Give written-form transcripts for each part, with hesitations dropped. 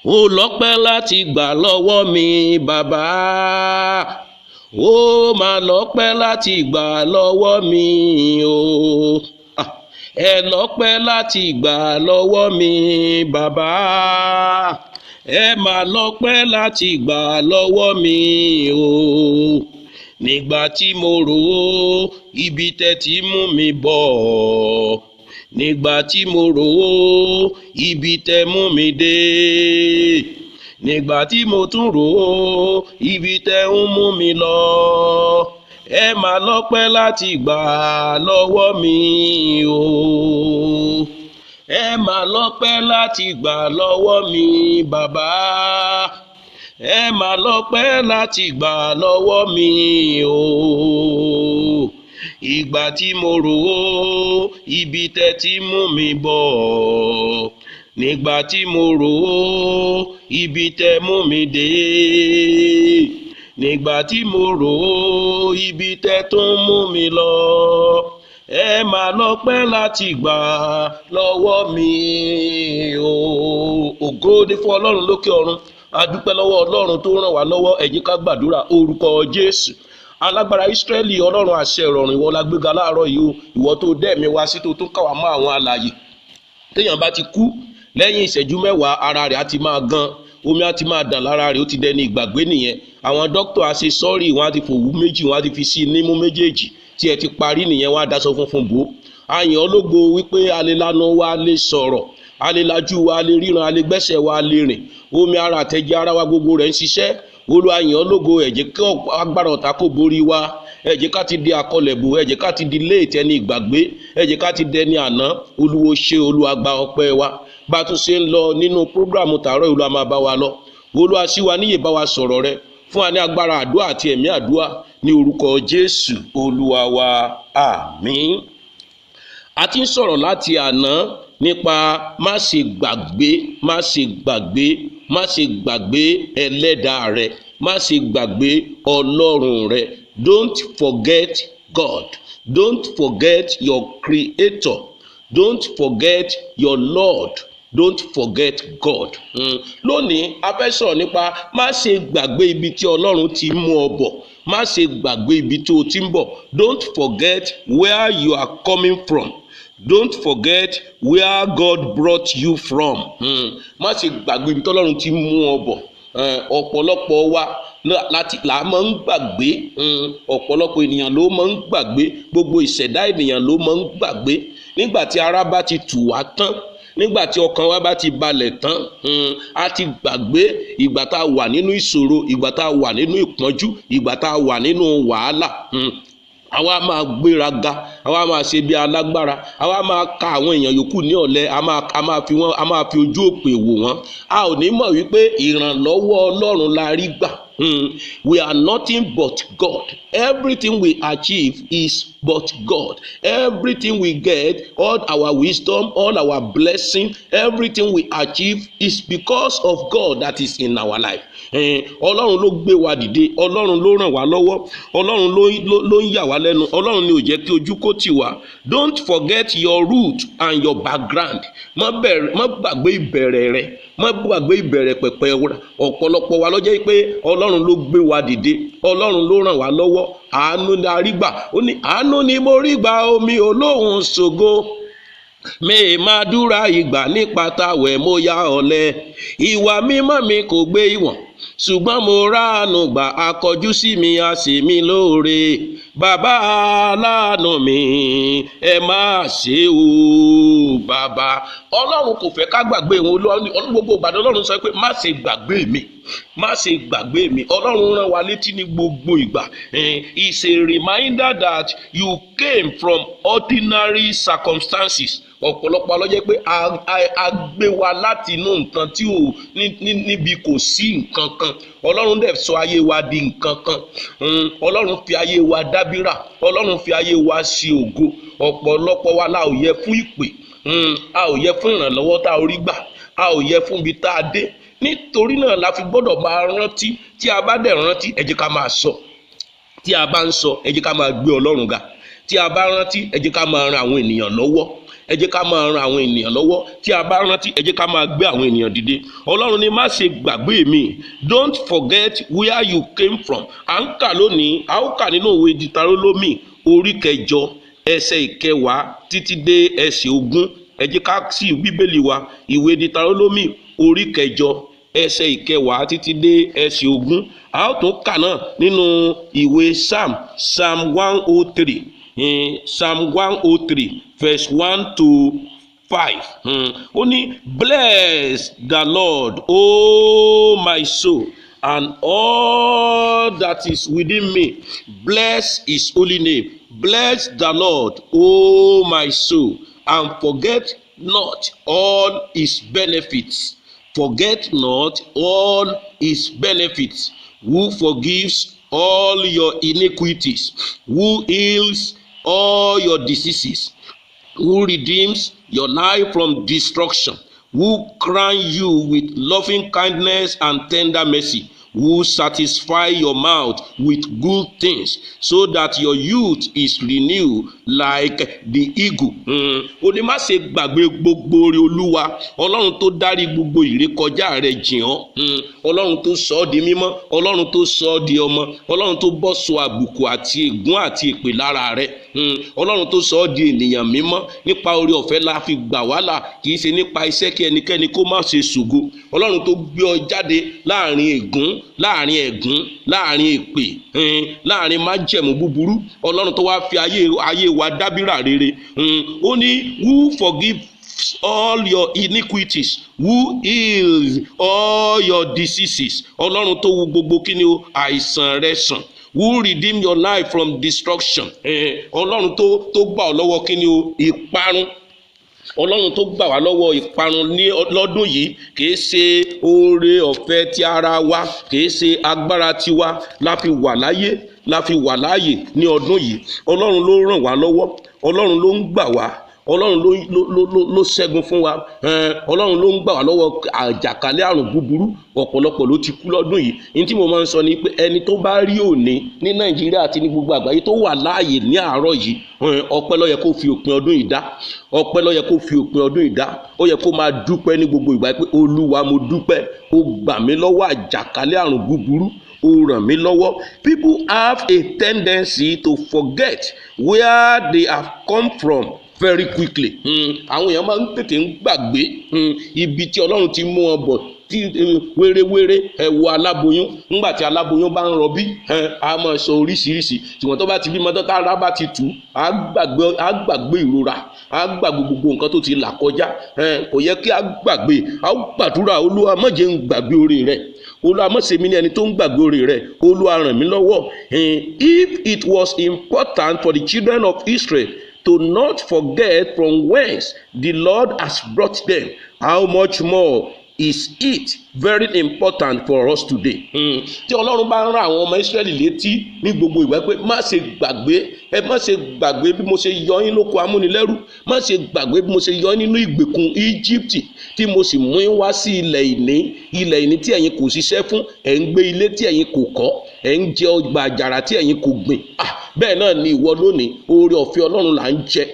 ó lọ́pẹ́ láti gbà lọ́wọ́ mi bàbá, ó máa lọ́pẹ́ láti gbà lọ́wọ́ mi o. Ẹ lọ́pẹ́ láti gbà lọ́wọ́ mi bàbá, ẹ máa lọ́pẹ́ láti gbà lọ́wọ́ mi o. Nígbà tí mo rò ó ibi tẹ́ ti mú mi bọ̀, nígbà tí mo rò ó ibi tẹ́ mú mi dé, nígbà tí mo tún rò ó ibi tẹ́ ń mú mi lọ, ẹ máa lọ́pẹ́ láti gbà lọ́wọ́ mi o. Ẹ máa lọ́pẹ́ láti gbà lọ́wọ́ mi bàbá, ẹ máa lọ́pẹ́ láti gbà lọ́wọ́ mi o. Ìgbà tí mo rò ó ibi tẹ́ ti mú mi bọ̀, nígbà tí mo rò ó ibi tẹ́ mú mi dé, nígbà tí mo rò ó ibi tẹ́ tún mú mi lọ, ẹ máa lọ́pẹ́ láti gbà lọ́wọ́ mi o. Ògo ni fún Ọlọ́run lókè ọ̀run. A dúpẹ́ lọ́wọ́ Ọlọ́run tó ràn wá lọ́wọ́. Ẹ jẹ́ ká gbàdúrà. Orúkọ Jésù, alágbára Ísírẹ́lì, Ọlọ́run àṣẹ ìrọ̀rùn, ìwọ la gbéga láàárọ̀ yìí o. Ìwọ tó dẹ́mi wá sí tó tún kà wá mọ́ àwọn alààyè. Téèyàn bá ti kú lẹ́yìn ìṣẹ́jú mẹ́wàá, ara rẹ̀ á ti máa gan, omi á ti máa dàn lára rẹ̀, ó ti dẹni ìgbàgbé nìyẹn. Àwọn dókítà á ṣe sọ́ọ̀rì, wọ́n á ti fòwú méjì, wọ́n á ti fi sí nímú méjèèjì, tí ẹ ti parí nìyẹn, wọ́n á daṣọ funfun bò ó. A yìn ọ́ lógo wípé a lè lanu wa, a lè sọ̀rọ̀, a lè lajú wa, a lè ríran, a lè gbẹ́sẹ̀ wa, a lè rìn. Omi ara àtẹ̀jẹ̀ ara wa gbogbo rẹ̀ ń ṣiṣẹ́. Olúwa a yìn ọ́ lógo. Ẹ jẹ́ kí agbára ọ̀tá kó borí wa. Ẹ jẹ́ ká ti di akọlẹ̀bù, ẹ jẹ́ ká ti di léètì ẹni ìgbàgbé, ẹ jẹ́ ká ti dẹni àná. Olúwo ṣe, Olúwa gba ọpẹ́ wa. Bá a tún ṣe ń lọ nínú prógráàmù tààrọ̀, Olúwa máa bá wa lọ. Olúwa ṣí wa níyè, bá wa sọ̀rọ̀ rẹ, fún wa ní agbára àdúrà àti ẹ̀mí àdúrà ní orúkọ Jésù Olúwa wa, àmín. A ti ń sọ̀rọ̀ láti àná nípa má ṣe gbàgbé, má ṣe gbàgbé, má ṣe gbàgbé ẹlẹ́dàá rẹ, má ṣe gbàgbé Ọlọ́run rẹ. Don't forget God. Don't forget your Creator. Don't forget your Lord. Don't forget God. Lónìí a fẹ́ sọ̀rọ̀ nípa má ṣe gbàgbé ibi tí Ọlọ́run ti mú ọ bọ̀. Má ṣe gbàgbé ibi tí o ti ń bọ̀. Don't forget where you are coming from. Don't forget where God brought you from. Má ṣe gbàgbé ibi tí Ọlọ́run ti mú ọ bọ̀. Ọ̀pọ̀lọpọ̀ wa là máa ń gbàgbé. Ọ̀pọ̀lọpọ̀ ènìyàn ló máa ń gbàgbé. Gbogbo ìṣẹ̀dá ènìyàn ló máa ń gbàgbé. Nígbà tí ara bá ti tù wá tán, nígbà tí ọkàn wa bá ti balẹ̀ tán, a ti gbàgbé ìgbà tá a wà nínú ìṣòro, ìgbà tá a wà nínú ìpọ́njú, ìgbà tá a wà nínú wàhálà. Àwa máa gbéraga, àwa máa ṣe bí alágbára, àwa máa ka àwọn èèyàn yòókù ní ọ̀lẹ, a máa fi ojú òpè wò wọ́n. A ò ní mọ̀ wípé ìrànlọ́wọ́ Ọlọ́run la rí gbà. We are nothing but God. Everything we achieve is but God. Everything we get, all our wisdom, all our blessing, everything we achieve is because of God that is in our life. Ọlọ́run ló gbé wa dìde, Ọlọ́run ló ràn wá lọ́wọ́, Ọlọ́run ló ń yà wá lẹ́nu, Ọlọ́run ni ò jẹ́ kí ojú kó tì wá. Don't forget your root and your background. Má gbàgbé ìbẹ̀rẹ̀ rẹ, má gbàgbé ìbẹ̀rẹ̀ pẹ̀pẹ̀ wa. Ọ̀pọ̀lọpọ̀ wa ló jẹ́ pé Ọlọ́run ló gbé wa dìde, Ọlọ́run ló ràn wá lọ́wọ́. Àánú ni a rí gbà. Ó ní àánú ni mo rí gbà, omi olóhùn ṣògo. Mi máa dúra ìgbà nípa tàwẹ̀ mo ya ọ̀lẹ. Ìwà mímọ́ mi kò gbé ìwọ̀n, ṣùgbọ́n mo ráàánú gbà, akọjú sí mi a ṣe mí lóore. Bàbá aláàánú mi, ẹ má ṣe o bàbá. Ọlọ́run kò fẹ́ ká gbàgbé wọn. Gbogbo ìgbà Ọlọ́run sọ pé má ṣe gbàgbé mi, má ṣe gbàgbé mi. Ọlọ́run rán wa létí ní gbogbo ìgbà. It's a reminder that you came from ordinary circumstances. Ọ̀pọ̀lọpọ̀ ló jẹ́ pé a gbé wa láti inú nǹkan tí ò níbi kò sí nǹkan kan. Ọlọ́run dẹ̀ sọ ayé wa di nǹkan kan. Ọlọ́run fi ayé wa dábírà, Ọlọ́run fi ayé wa ṣe ògo. Ọ̀pọ̀lọpọ̀ wa la ò yẹ fún ìpè, a ò yẹ fún ìrànlọ́wọ́ tá a rí gbà, a ò yẹ fún ibi tá a dé. Nítorí náà la fi gbọ́dọ̀ máa rántí. Tí a bá dẹ̀ rántí, ẹ jẹ́ ká máa sọ. Tí a bá ń sọ, ẹ jẹ́ ká máa gbé Ọlọ́run ga. tí a bá rántí ẹ jẹ́ ká máa ran àwọn ènìyàn lọ́wọ́, ẹ jẹ́ ká máa ran àwọn ènìyàn lọ́wọ́. Tí a bá rántí ẹ jẹ́ ká máa gbé àwọn ènìyàn dìde. Ọlọ́run ní má ṣe gbàgbé mi, don't forget where you came from. À ń kà lónìí, a ó kà nínú ìwé Deuteronomy orí 9 ẹsẹ̀ 9 títí dé ẹsẹ̀ 20. Ẹ jẹ́ ká sí bíbélì wa, ìwé Deuteronomy orí 9 ẹsẹ̀ 9 títí dé ẹsẹ̀ 20. A ó tún kà náà nínú ìwé Psalm 103. Psalm 103 verse 1 to 5. Ó ní, bless the Lord, O my soul, and all that is within me. Bless his holy name. Bless the Lord, O my soul, and forget not all his benefits. Forget not all his benefits. Who forgives all your iniquities, who heals all your diseases, who redeems your life from destruction, who crown you with loving kindness and tender mercy, who satisfy your mouth with good things, so that your youth is renewed like the eagle. Ó ní má ṣe gbàgbé gbogbo oore Olúwa, Ọlọ́run tó dárí gbogbo ìrékọjá rẹ jìn ọ́, Ọlọ́run tó sọ ọ́ di mímọ́, Ọlọ́run tó sọ ọ́ di ọmọ, Ọlọ́run tó bọ́ sọ àbùkù àti ègún àti èpè lára rẹ, Ọlọ́run tó sọ ọ́ di ènìyàn mímọ́. Nípa oore ọ̀fẹ́ la fi gbà wá là, kì í ṣe nípa iṣẹ́ kí ẹnikẹ́ni kó má ṣe ṣògo. Ọlọ́run tó gbé ọ jáde láàrin ègún, láàrin ẹ̀gún, láàrin èpè, láàrin májẹ̀mú búburú. Ọlọ́run tó wá fi ayé wa dábìrà rere. Ó ní, who forgive all your iniquities, who heals all your diseases. Ọlọ́run tó wo gbogbo kíni o àìsàn rẹ sàn. Who redeem your life from destruction. Ọlọ́run tó gbà ọ́ lọ́wọ́ kíni o ìparun. Ọlọ́run tó gbà wá lọ́wọ́ ìparun ní lọ́dún yìí, kìí ṣe oore ọ̀fẹ́ ti ara wa, kìí ṣe agbára tiwa la fi wà láyé, la fi wà láàyè ní ọdún yìí. Ọlọ́run ló ràn wá lọ́wọ́, Ọlọ́run ló ń gbà wá, Ọlọ́run ló ṣẹ́gun fún wa. Ọlọ́run ló ń gbà wá lọ́wọ́ àjàkálẹ̀ àrùn búburú. Ọ̀pọ̀lọpọ̀ ló ti kú lọ́dún yìí. Ní tí mo máa ń sọ ni pé ẹni tó bá rí òní ní Nàìjíríà àti ní gbogbo àgbáyé tó wà láàyè ní àárọ̀ yìí, ọpẹ́ ló yẹ kó fi òpin ọdún yìí dá. Ọpẹ́ ló yẹ kó fi òpin ọdún yìí dá. Ó yẹ kó máa dúpẹ́ ní gbogbo ìgbà pé Olúwa mo dúpẹ́, ó gbà mí lọ́wọ́ àjàkálẹ̀ àrùn búburú, ó ràn mí lọ́wọ́. People have a tendency to forget where they have come from very quickly. Àwọn èèyàn máa ń tètè ń gbàgbé ibi tí Ọlọ́run ti mú wọn bọ̀ tí wérewére. Ẹ wo aláboyún, nígbà tí aláboyún bá ń rọbí, a máa sọ oríṣiríṣi, ṣùgbọ́n tó bá ti bímọ tó tára bá ti tù, á gbàgbé ìrora, á gbàgbé gbogbo nǹkan tó ti là kọjá. Kò yẹ kí á gbàgbé. A ó gbàdúrà, Olúwa má jẹ́ ń gbàgbé oore rẹ, Olúwa má ṣe mí ní ẹni tó ń gbàgbé oore rẹ, Olúwa ràn mí lọ́wọ́. If it was important for the children of Israel to not forget from whence the Lord has brought them, how much more is it very important for us today. Tí Ọlọ́run bá ń rán àwọn ọmọ Ísírẹ́lì létí ní gbogbo ìgbà pé má ṣe gbàgbé, ẹ má ṣe gbàgbé bí mo ṣe yọ yín lóko amúnilẹ́rú, má ṣe gbàgbé bí mo ṣe yọ yín nínú ìgbèkùn Íjíbítì, tí mo sì mú yín wá sí ilẹ̀ ìní tí ẹ̀yin kò ṣiṣẹ́ fún, ẹ̀ ń gbé ilé tí ẹ̀yin kò kọ́, ẹ̀ ń jẹ ọgbà àjàrà tí ẹ̀yin kò gbìn. Bẹ́ẹ̀ náà ni ìwọ lónìí, oore ọ̀fẹ́ Ọlọ́run là ń jẹ,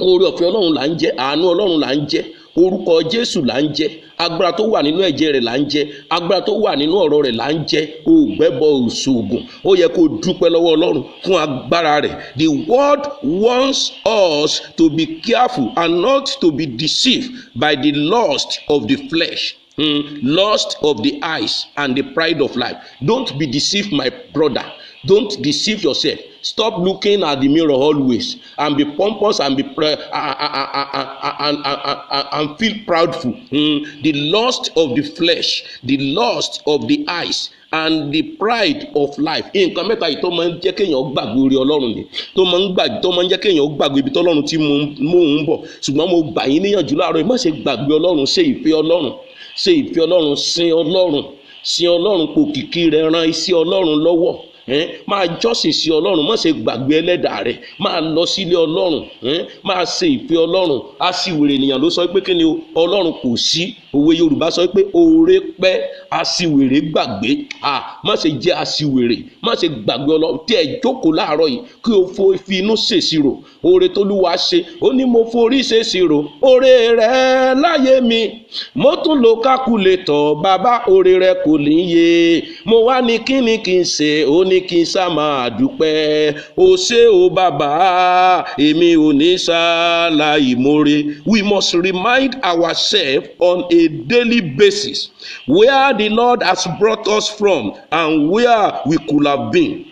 oore ọ̀fẹ́ Ọlọ́run là ń jẹ, àánú Ọlọ́run là ń jẹ, orúkọ Jésù là ń jẹ, agbára tó wà nínú ẹ̀jẹ̀ rẹ̀ là ń jẹ, agbára tó wà nínú ọ̀rọ̀ rẹ̀ là ń jẹ. O gbẹ́bọ òṣògùn, ó yẹ kó dúpẹ́ lọ́wọ́ Ọlọ́run fún agbára rẹ̀. The world wants us to be careful and not to be deceived by the lust of the flesh, lust of the eyes and the pride of life. Don't be deceived, my brother. Don't deceive yourself. Stop looking at the mirror always and be pompous and be and feel proudful. The lust of the flesh, the lust of the eyes and the pride of life. Nǹkan mẹ́ta yìí tó máa ń jẹ́ kéèyàn gbàgbé orí Ọlọ́run ni, tó máa ń jẹ́ kéèyàn gbàgbé ibi tọ́lọ́run tí mò ń bọ̀. Ṣùgbọ́n mo gbà yín níyànjú láàárọ̀ yìí, má ṣe gbàgbé Ọlọ́run, ṣe ìfẹ́ Ọlọ́run, ṣe ìfẹ́ Ọlọ́run, sin Ọlọ́run, sin Ọlọ́run, pò kìkì rẹ̀, ran iṣẹ́ Ọlọ́run lọ́wọ́. máa jọ́sìn sí ọlọ́run, má ṣe gbàgbé ẹlẹ́dàá rẹ̀, máa lọ sílé ọlọ́run, máa ṣe ìfẹ́ ọlọ́run. Aṣiwèrè ènìyàn ló sọ pé kí ni o, ọlọ́run kò sí. Òwe Yorùbá sọ pé oore pẹ́ aṣiwèrè gbàgbé. Má ṣe jẹ́ aṣiwèrè, má ṣe gbàgbé ọlọ́run. Tí ẹ jókòó láàárọ̀ yìí kí o fi inú ṣèṣirò oore t'Olúwa ṣe. Ó ní mo forí ṣèṣirò oore rẹ̀ láyé mi, mo tún lo kákúlétọ̀, bàbá oore rẹ̀ kò níye. Mo wá ní kíni kí n ṣe, ó ní kí n sá máa dúpẹ́. O ṣé o bàbá, èmi ò ní ṣàlàyé more. We must remind ourselves on a daily basis where the Lord has brought us from and where we could have been.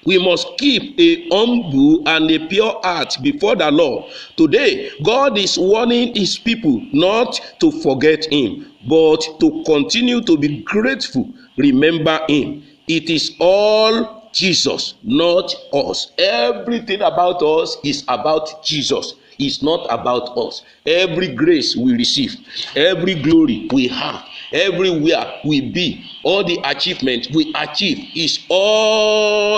We must keep a humble and a pure heart before the Lord. Today, God is warning his people not to forget him, but to continue to be grateful. Remember him. It is all Jesus, not us. Everything about us is about Jesus. It's not about us. Every grace we receive, every glory we have, everywhere we be, all the achievement we achieve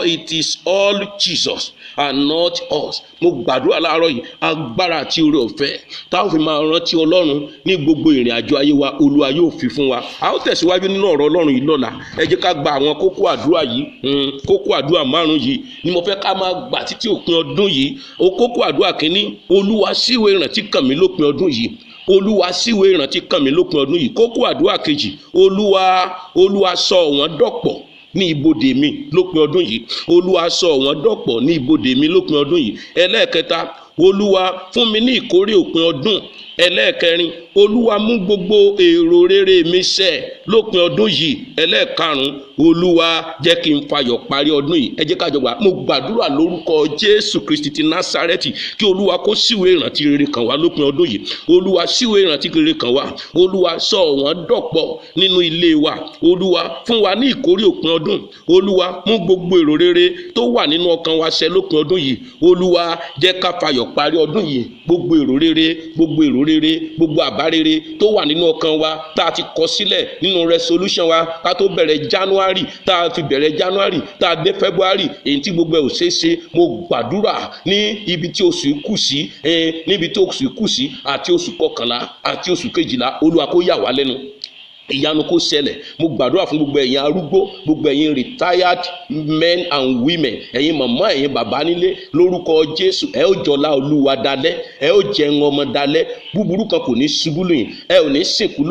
it is all Jesus and not us. Mo gbàdúrà láàárọ̀ yìí, agbára àti oore ọ̀fẹ́ táwọn fi máa rántí Ọlọ́run ní gbogbo ìrìn àjò ayé wa, Olúwa yóò fi fún wa. A ó tẹ̀síwájú nínú ọ̀rọ̀ Ọlọ́run yìí lọ́la. Ẹ jẹ́ ká gba àwọn kókó àdúrà yìí, kókó àdúrà 5 yìí ni mo fẹ́ ká máa gbà títí òpin ọdún yìí. Kókó àdúrà kìíní, Olúwa ṣíwé ìrántí kàn mí lópin ọdún yìí. Olúwa ṣíwé ìrántí kàn mí lópin ọdún yìí. Kókó àdúrà kejì, Olúwa sọ wọ́n dọ̀pọ̀ ní ibodè mi lópin ọdún yìí. Olúwa sọ wọ́n dọ̀pọ̀ ní ibodè mi lópin ọdún yìí. Ẹlẹ́ẹ̀kẹta, Olúwa fún mi ní ìkórè òpin ọdún. Ẹlẹ́ẹ̀kẹrin, Olúwa mú gbogbo èrò rere mi ṣẹ lópin ọdún yìí. Ẹlẹ́ẹ̀karùn-ún, Olúwa jẹ́ kí n fayọ̀ parí ọdún yìí. Ẹ jẹ́ ká jọ gbà. Mo gbàdúrà lórúkọ Jésù Kristi ti Násárẹ́tì kí Olúwa kó ṣíwé ìrántí rere kàn wá lópin ọdún yìí. Olúwa ṣíwé ìrántí rere kàn wá. Olúwa sọ wọ́n dọ̀pọ̀ nínú ilé wa. Olúwa fún wa ní ìkórè òpin ọdún. Olúwa mú gbogbo èrò rere tó wà nínú ọkàn wa ṣẹ lópin ọdún yìí. Olúwa jẹ́ ká fayọ̀ parí ọdún yìí. Gbogbo èrò rere, gbogbo àbá rere tó wà nínú ọkàn wa tá a ti kọ sílẹ̀ nínú resolution wa ká tó bẹ̀rẹ̀ January, tá a fi bẹ̀rẹ̀ January, tá a dé February, èyí tí gbogbo ẹ̀ ò ṣeé ṣe. Mo gbàdúrà ní ibi tí oṣù kù sí, níbi tí oṣù kù sí àti oṣù kọkànlá àti oṣù kejìlá, Olúwa kó yà wá lẹ́nu. Ìyanu kó ṣẹlẹ̀. Mo gbàdúrà fún gbogbo ẹ̀yin arúgbó, gbogbo ẹ̀yin retired men and women, ẹ̀yin màmá, ẹ̀yin bàbá nílé, lórúkọ Jésù ẹ ó jọlá Olúwa dalẹ́, ẹ ó jẹun ọmọ dalẹ́, búburú kan kò ní ṣubú lù yín, ẹ ò ní sìnkú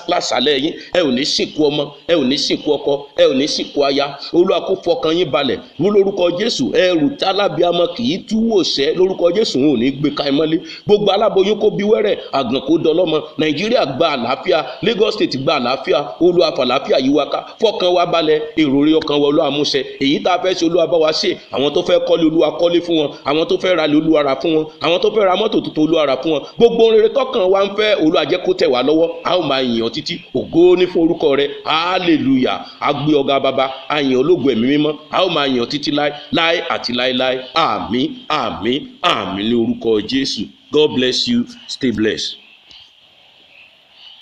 lásàlẹ̀ yín, ẹ ò ní sìnkú ọmọ, ẹ ò ní sìnkú ọkọ, ẹ ò ní sìnkú aya. Olúwa kó fọkàn yín balẹ̀ lórúkọ Jésù. Ẹrù tálábíàmọ kì í túwò sẹ́, lórúkọ Jésù wọn ò ní gbé ká ẹ mọ́lé. Gbogbo aláboyún kó bí wẹ́rẹ́, àgàn kó dọlọ́mọ. Nàìjíríà gba àlàáfíà, Lagos State gba àlàáfíà. Olúwa fàlàáfíà yí wa ká, fọkàn wa balẹ̀, èrò rere ọkàn wa Olúwa mú ṣẹ. Èyí tá a fẹ́ ṣe Olúwa bá wa ṣe. Àwọn tó fẹ́ kọ́lé Olúwa kọ́lé fún wọn, àwọn tó fẹ́ ra ilé Olúwa rà fún wọn, àwọn tó fẹ́ ra mọ́tò tuntun Olúwa rà fún wọn. Gbogbo rere tọkàn wa ń fẹ́, Olúwa jẹ́ kó tẹ̀ wá lọ́wọ́. A ó máa yìn ọ́ títí. Ògo ní fún orúkọ rẹ. Hallelujah. A gbé ọ̀gá baba, a yìn ológo ẹ̀mí mímọ́. A ó máa yìn ọ́ títí láé àti láéláé. Àmín, àmín, àmín ní orúkọ Jésù. God bless you. Stay blessed.